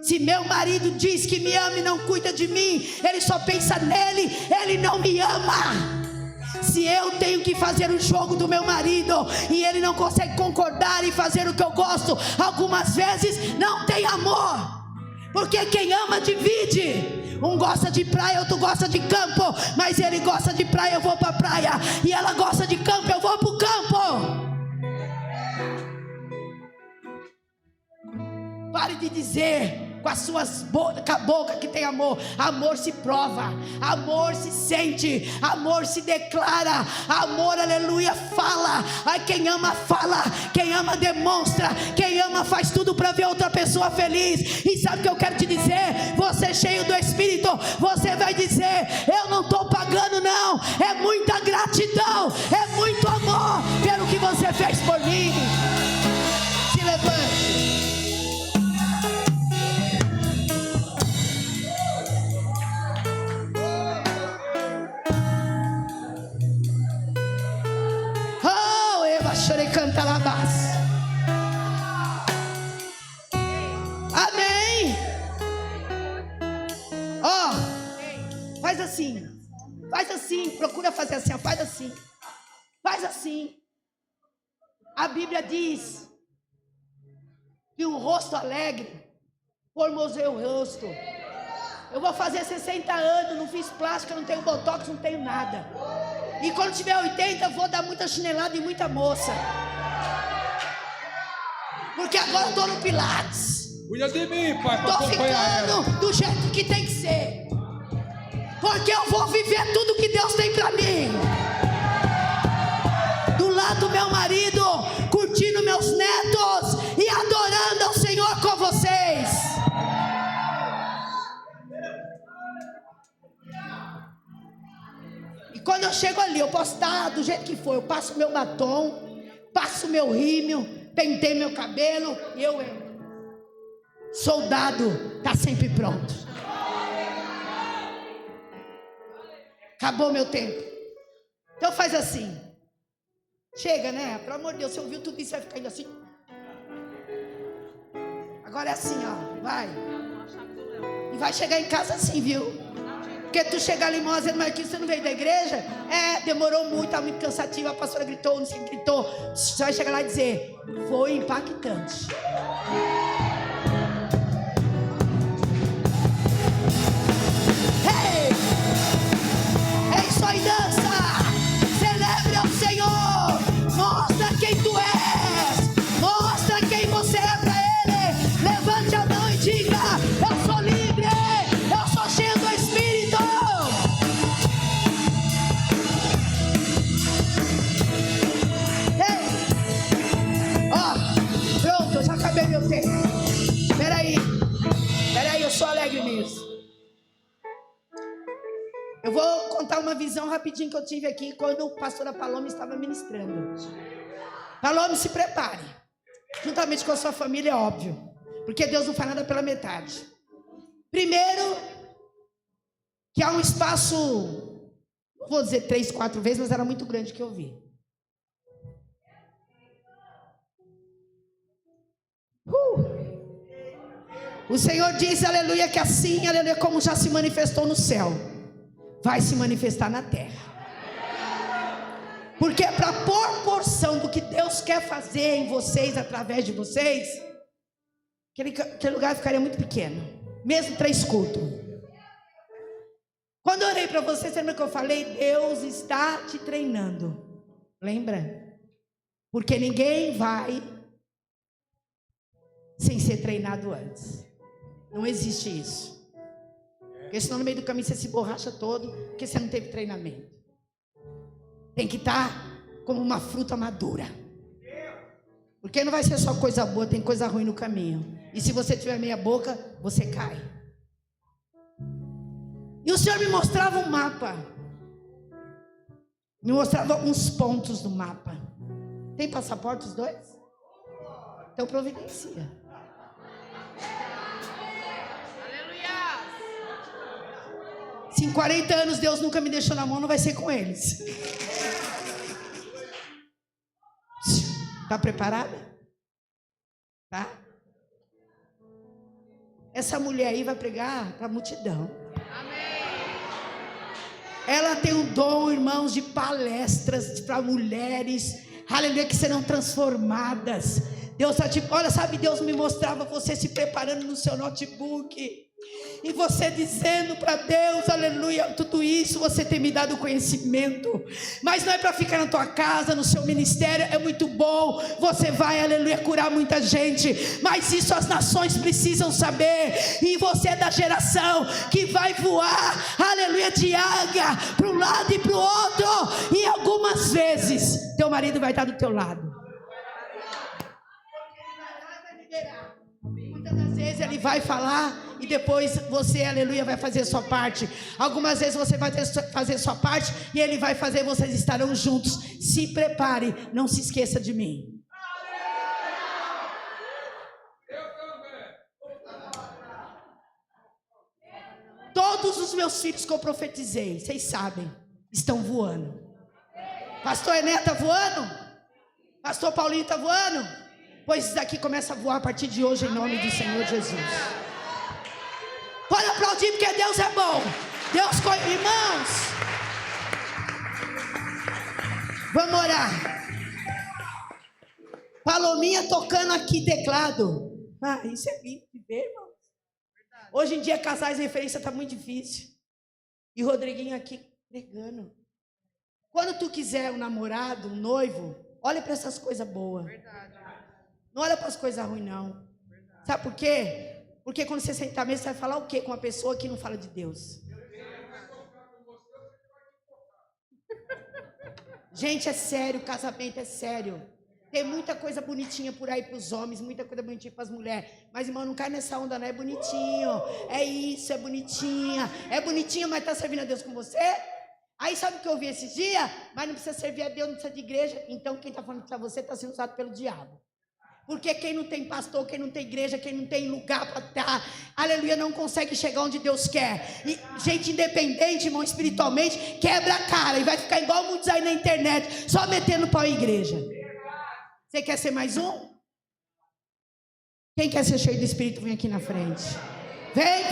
Speaker 1: Se meu marido diz que me ama e não cuida de mim, ele só pensa nele, ele não me ama. Se eu tenho que fazer o jogo do meu marido e ele não consegue concordar e fazer o que eu gosto, algumas vezes não tem amor. Porque quem ama divide. Um gosta de praia, outro gosta de campo. Mas ele gosta de praia, eu vou para a praia. E ela gosta de campo, eu vou para o campo. Pare de dizer com as suas com a boca que tem amor. Amor se prova, amor se sente, amor se declara, amor, aleluia, fala. Ai, quem ama fala, quem ama demonstra, quem ama faz tudo para ver outra pessoa feliz. E sabe o que eu quero te dizer? Você cheio do Espírito, você vai dizer, eu não estou pagando não, é muita gratidão, é muito amor pelo que você fez por mim. Se levante. Canta lá baixo. Amém. Ó, faz assim, procura fazer assim, ó, faz assim. A Bíblia diz que um rosto alegre formoseia o rosto. Eu vou fazer 60 anos, não fiz plástica, não tenho botox, não tenho nada. E quando tiver 80, eu vou dar muita chinelada e muita moça. Porque agora eu tô no Pilates.
Speaker 2: Cuida de mim, pai,
Speaker 1: tô ficando do jeito que tem que ser. Porque eu vou viver tudo que Deus tem pra mim. Do lado do meu marido, curtindo meus netos e adorando ao Senhor com vocês. E quando eu chego ali, eu posso estar do jeito que for. Eu passo meu batom, passo meu rímel, pentei meu cabelo e eu entro. Soldado está sempre pronto. Acabou meu tempo. Então faz assim. Chega, né? Pelo amor de Deus, você ouviu tudo isso, vai ficar indo assim. Agora é assim, ó. Vai. E vai chegar em casa assim, viu? Porque tu chegar ali, irmão, dizendo, mas aqui você não veio da igreja? Demorou muito, tá muito cansativo. A pastora gritou, não sei quem gritou. Você vai chegar lá e dizer, foi impactante. Hey! É isso aí, dança! Celebre ao Senhor! Mostra quem tu és! Mostra quem você é pra Ele! Levante a mão e diga, eu sou livre! Eu sou cheio do Espírito! Pronto, eu já acabei meu tempo. Peraí, eu sou alegre mesmo. Eu vou contar uma visão rapidinho que eu tive aqui quando a pastora Paloma estava ministrando. Paloma, se prepare. Juntamente com a sua família, é óbvio. Porque Deus não faz nada pela metade. Primeiro, que há um espaço, não vou dizer 3, 4 vezes, mas era muito grande que eu vi. O Senhor diz, aleluia, que assim, aleluia, como já se manifestou no céu, vai se manifestar na terra. Porque para proporção do que Deus quer fazer em vocês, através de vocês, aquele lugar ficaria muito pequeno, mesmo 3 cultos. Quando eu orei para vocês, lembra que eu falei? Deus está te treinando. Lembra? Porque ninguém vai sem ser treinado antes. Não existe isso. Porque senão no meio do caminho você se borracha todo, porque você não teve treinamento. Tem que estar como uma fruta madura. Porque não vai ser só coisa boa, tem coisa ruim no caminho. E se você tiver meia boca, você cai. E o Senhor me mostrava um mapa. Me mostrava uns pontos do mapa. Tem passaporte os dois? Então providencia. Se em 40 anos Deus nunca me deixou na mão, não vai ser com eles. Está preparada? Tá? Essa mulher aí vai pregar para a multidão. Ela tem um dom, irmãos, de palestras para mulheres, aleluia, que serão transformadas. Deus está te... Olha, sabe, Deus me mostrava você se preparando no seu notebook. E você dizendo para Deus, aleluia, tudo isso você tem me dado conhecimento. Mas não é para ficar na tua casa, no seu ministério, é muito bom. Você vai, aleluia, curar muita gente. Mas isso as nações precisam saber. E você é da geração que vai voar, aleluia, de águia para um lado e para o outro. E algumas vezes, teu marido vai estar do teu lado. Muitas das vezes ele vai falar e depois você, aleluia, vai fazer a sua parte. Algumas vezes você vai fazer a sua parte e ele vai fazer, vocês estarão juntos. Se prepare, não se esqueça de mim. Todos os meus filhos que eu profetizei, vocês sabem, estão voando. Pastor Ené está voando? Pastor Paulinho está voando? Pois isso daqui começa a voar a partir de hoje, em nome do Senhor Jesus. Pode aplaudir, porque Deus é bom. Deus, irmãos, vamos orar. Palominha tocando aqui teclado. Ah, isso é lindo de ver, irmãos. Hoje em dia, casais de referência está muito difícil. E Rodriguinho aqui pregando. Quando tu quiser um namorado, um noivo, olha para essas coisas boas. Não olha para as coisas ruins, não. Sabe por quê? Porque quando você sentar mesmo, você vai falar o quê com uma pessoa que não fala de Deus? Gente, é sério, casamento é sério. Tem muita coisa bonitinha por aí para os homens, muita coisa bonitinha para as mulheres. Mas, irmão, não cai nessa onda, não. É bonitinho. É isso, é bonitinha. É bonitinha, mas está servindo a Deus com você? Aí sabe o que eu vi esses dias? Mas não precisa servir a Deus, não precisa de igreja. Então quem está falando para você está sendo usado pelo diabo. Porque quem não tem pastor, quem não tem igreja, quem não tem lugar para estar, aleluia, não consegue chegar onde Deus quer. E gente independente, irmão, espiritualmente, quebra a cara e vai ficar igual muitos aí na internet, só metendo pau em igreja. Você quer ser mais um? Quem quer ser cheio do Espírito, vem aqui na frente. Vem.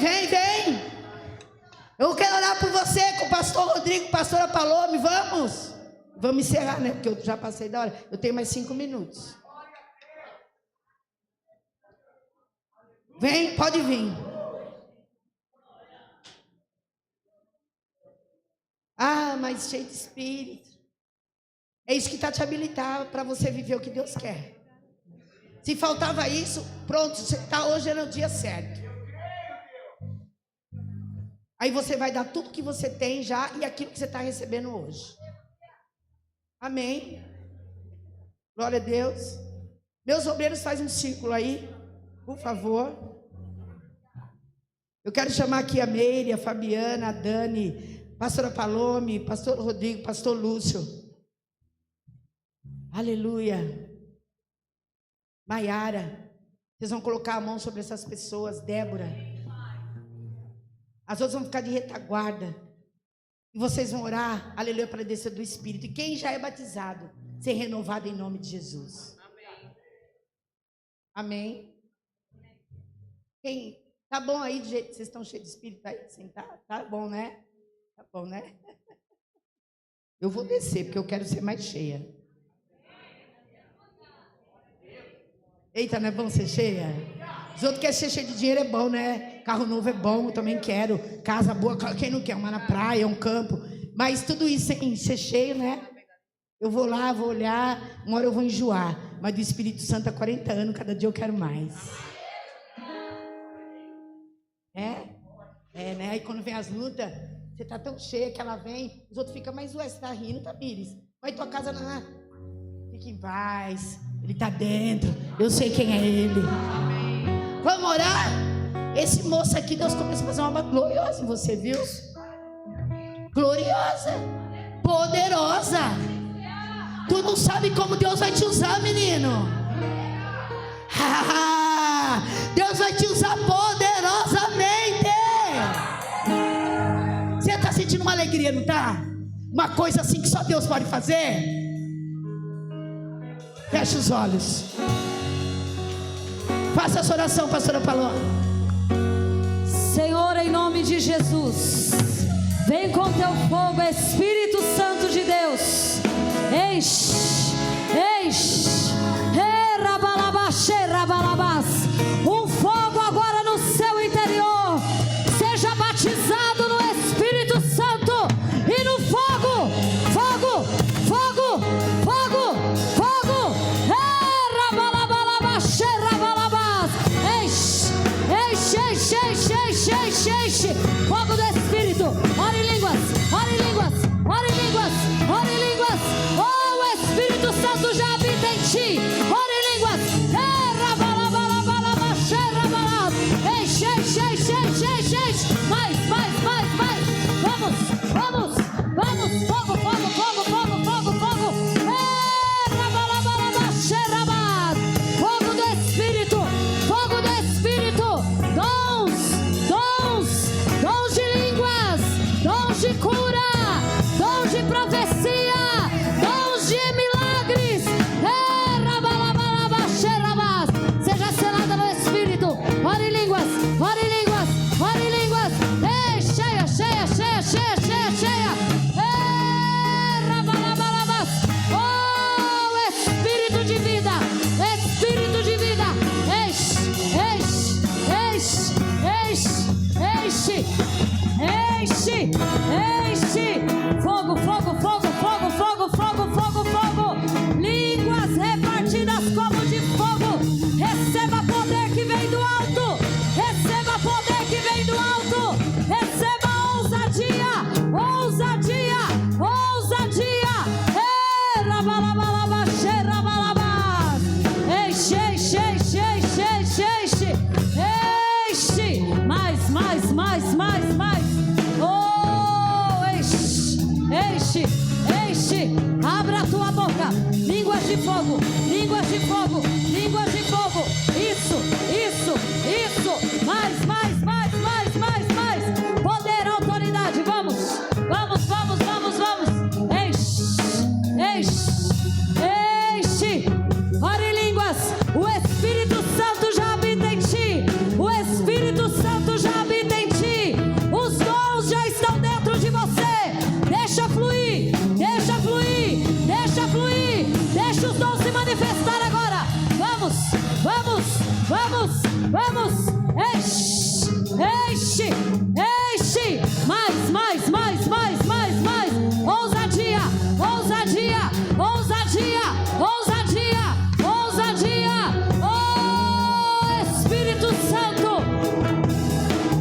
Speaker 1: Eu quero orar por você, com o pastor Rodrigo, pastora Palome, vamos? Vamos encerrar, né? Porque eu já passei da hora. Eu tenho mais 5 minutos. Vem, pode vir. Ah, mas cheio de Espírito. É isso que está te habilitando para você viver o que Deus quer. Se faltava isso, pronto, você está hoje no dia certo. Aí você vai dar tudo que você tem já e aquilo que você está recebendo hoje. Amém. Glória a Deus. Meus obreiros, fazem um círculo aí, por favor. Eu quero chamar aqui a Meire, a Fabiana, a Dani, pastora Palome, pastor Rodrigo, pastor Lúcio. Aleluia. Maiara. Vocês vão colocar a mão sobre essas pessoas, Débora. As outras vão ficar de retaguarda. E vocês vão orar, aleluia, para a descer do Espírito. E quem já é batizado, ser renovado em nome de Jesus. Amém. Quem tá bom aí do jeito que vocês estão cheios de Espírito aí, sentado? Tá bom, né? Tá bom, né? Eu vou descer, porque eu quero ser mais cheia. Eita, não é bom ser cheia? Os outros querem ser cheio de dinheiro, é bom, né? Carro novo é bom, eu também quero. Casa boa, quem não quer? Uma na praia, um campo. Mas tudo isso em ser cheio, né? Eu vou lá, vou olhar, uma hora eu vou enjoar. Mas do Espírito Santo há 40 anos, cada dia eu quero mais. É, né? Aí quando vem as lutas, você tá tão cheia que ela vem, os outros ficam, mas ué, você tá rindo, tá, Pires? Vai tua casa lá. Fica em paz. Ele tá dentro. Eu sei quem é ele. Vamos orar? Esse moço aqui, Deus começa a fazer uma obra gloriosa em você, viu? Gloriosa. Poderosa. Tu não sabe como Deus vai te usar, menino. Deus vai te usar poderosamente. Você está sentindo uma alegria, não está? Uma coisa assim que só Deus pode fazer. Feche os olhos. Faça essa oração, pastora Paloma.
Speaker 2: Senhor, em nome de Jesus, vem com teu fogo, Espírito Santo de Deus. Enche, enche, um fogo agora no seu interior. Seja batizado no Espírito Santo e no fogo, fogo, fogo, fogo, fogo. Enche, enche, enche, enche, enche, enche, enche. Fogo do Espírito. Ore em línguas, ore em línguas, ore em línguas, ore em línguas. Oh, o Espírito Santo já habita em ti. Ore em línguas. Enche, enche, enche, enche, enche, enche. Mais, mais, mais, mais. Vamos, vamos, vamos. Fogo, fogo, fogo, fogo, fogo, fogo. Fogo do Espírito, fogo do Espírito. Dons, dons, dons de línguas, dons de cura, dons de profecia, dons de milagres. Seja selada no Espírito. Ore em línguas, ore em línguas, ore em línguas. Cheia, cheia, cheia, cheia, cheia, cheia. Oh, Espírito de vida, Espírito de vida. Enche, enche, enche, enche, enche, enche. Fogo, fogo, fogo, fogo, fogo, fogo, fogo, fogo. Línguas repartidas como de fogo. Receba poder que vem do alto. Receba poder que vem do alto. Receba ousadia, ousadia, ousadia. Enche, enche, enche, enche, enche, enche. Enche. Mais, mais, mais, mais, mais. Oh, enche, enche, enche. Abra a tua boca. Línguas de fogo, línguas de fogo, línguas de fogo. Isso, isso, isso. Mais, mais, mais, mais, mais, mais. Poder, autoridade. Vamos, vamos, vamos, vamos, vamos. Enche, enche, enche. Ore em línguas. O Espírito Santo já habita em ti. O Espírito Santo já habita em ti. Os dons já estão dentro de você. Deixa fluir, deixa fluir, deixa fluir. Deixa os dons se manifestar agora. Vamos, vamos, vamos, vamos. Enche, enche, enche. Mais, mais, mais, mais, mais, mais. Ousadia, ousadia, ousadia, ousadia, ousadia. Oh, Espírito Santo.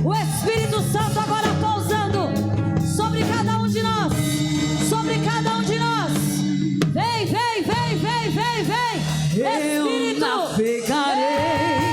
Speaker 2: O Espírito Santo agora pousando sobre cada um de nós. Sobre cada um de nós. Vem, vem, vem, vem, vem, vem. Espírito.
Speaker 3: Eu navegarei.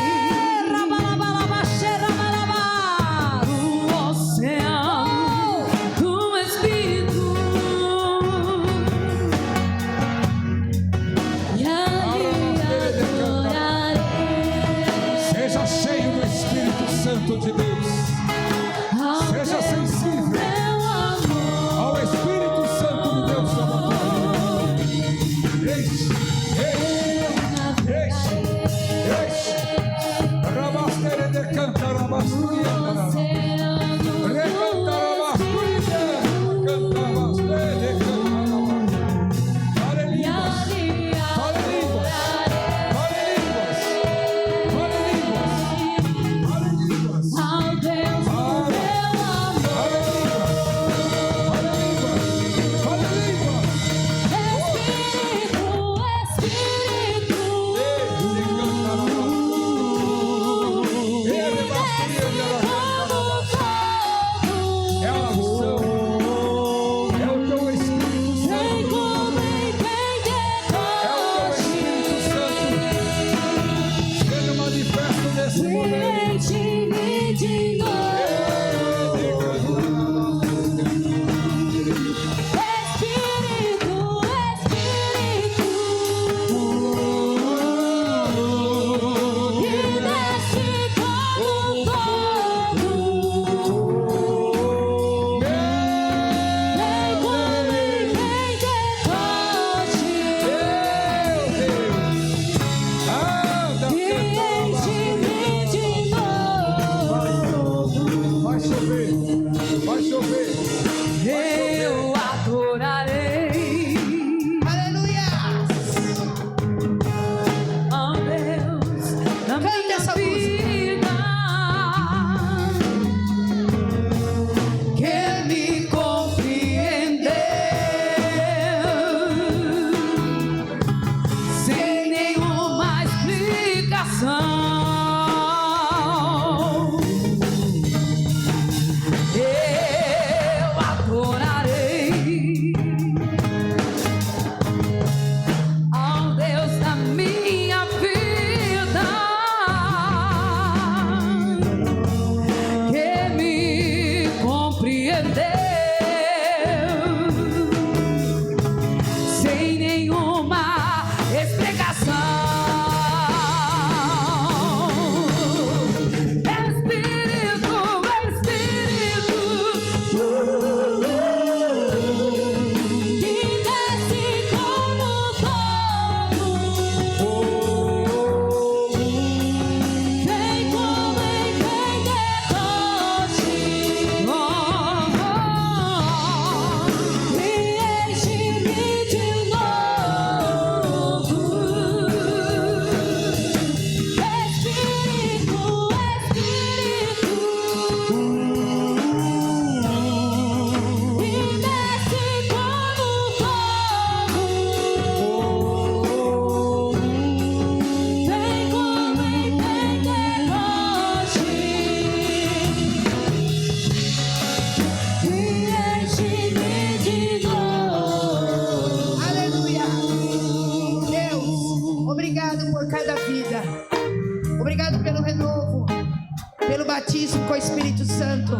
Speaker 1: Santo.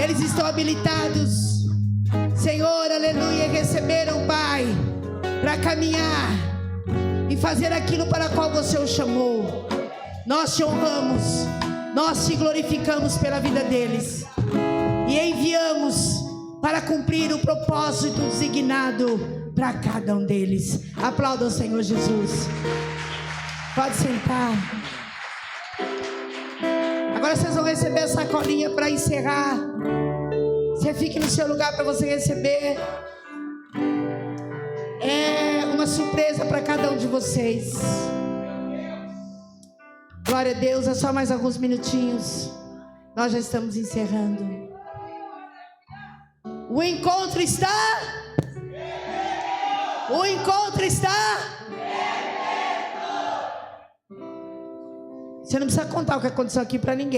Speaker 1: Eles estão habilitados, Senhor, aleluia, receberam, Pai, para caminhar e fazer aquilo para qual você os chamou. Nós te honramos, nós te glorificamos pela vida deles e enviamos para cumprir o propósito designado para cada um deles. Aplauda o Senhor Jesus. Pode sentar. Agora vocês vão receber a sacolinha para encerrar. Você fique no seu lugar para você receber. É uma surpresa para cada um de vocês. Glória a Deus, é só mais alguns minutinhos. Nós já estamos encerrando. O encontro está? O encontro está? Você não precisa contar o que aconteceu aqui para ninguém.